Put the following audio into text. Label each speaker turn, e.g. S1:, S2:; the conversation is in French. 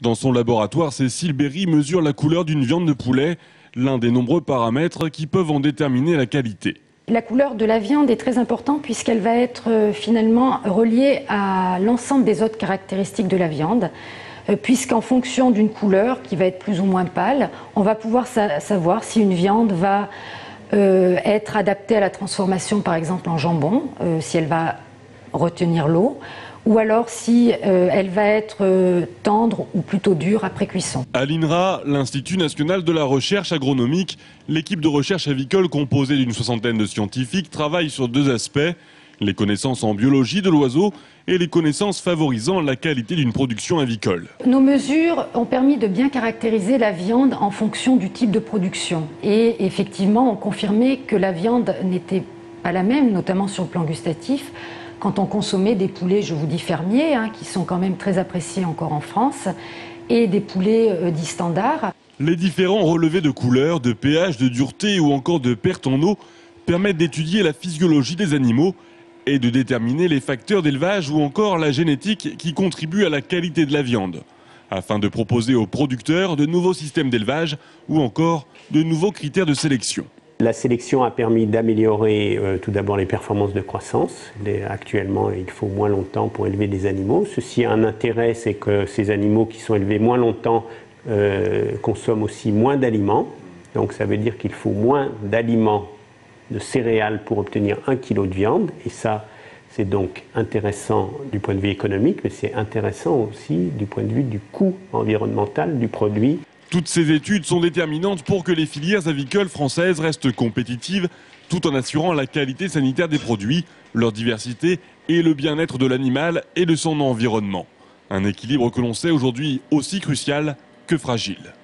S1: Dans son laboratoire, Cécile Berry mesure la couleur d'une viande de poulet, l'un des nombreux paramètres qui peuvent en déterminer la qualité.
S2: La couleur de la viande est très importante puisqu'elle va être finalement reliée à l'ensemble des autres caractéristiques de la viande, puisqu'en fonction d'une couleur qui va être plus ou moins pâle, on va pouvoir savoir si une viande va être adaptée à la transformation par exemple en jambon, si elle va retenir l'eau, ou alors si elle va être tendre ou plutôt dure après cuisson.
S1: À l'INRA, l'Institut national de la recherche agronomique, l'équipe de recherche avicole composée d'une 60aine de scientifiques travaille sur deux aspects, les connaissances en biologie de l'oiseau et les connaissances favorisant la qualité d'une production avicole.
S2: Nos mesures ont permis de bien caractériser la viande en fonction du type de production et effectivement ont confirmé que la viande n'était pas la même, notamment sur le plan gustatif, quand on consommait des poulets, je vous dis fermiers, qui sont quand même très appréciés encore en France, et des poulets dits standards.
S1: Les différents relevés de couleur, de pH, de dureté ou encore de perte en eau permettent d'étudier la physiologie des animaux et de déterminer les facteurs d'élevage ou encore la génétique qui contribuent à la qualité de la viande, afin de proposer aux producteurs de nouveaux systèmes d'élevage ou encore de nouveaux critères de sélection.
S3: La sélection a permis d'améliorer tout d'abord les performances de croissance. Actuellement, il faut moins longtemps pour élever des animaux. Ceci a un intérêt, c'est que ces animaux qui sont élevés moins longtemps consomment aussi moins d'aliments. Donc ça veut dire qu'il faut moins d'aliments, de céréales pour obtenir 1 kg de viande. Et ça, c'est donc intéressant du point de vue économique, mais c'est intéressant aussi du point de vue du coût environnemental du produit.
S1: Toutes ces études sont déterminantes pour que les filières avicoles françaises restent compétitives, tout en assurant la qualité sanitaire des produits, leur diversité et le bien-être de l'animal et de son environnement. Un équilibre que l'on sait aujourd'hui aussi crucial que fragile.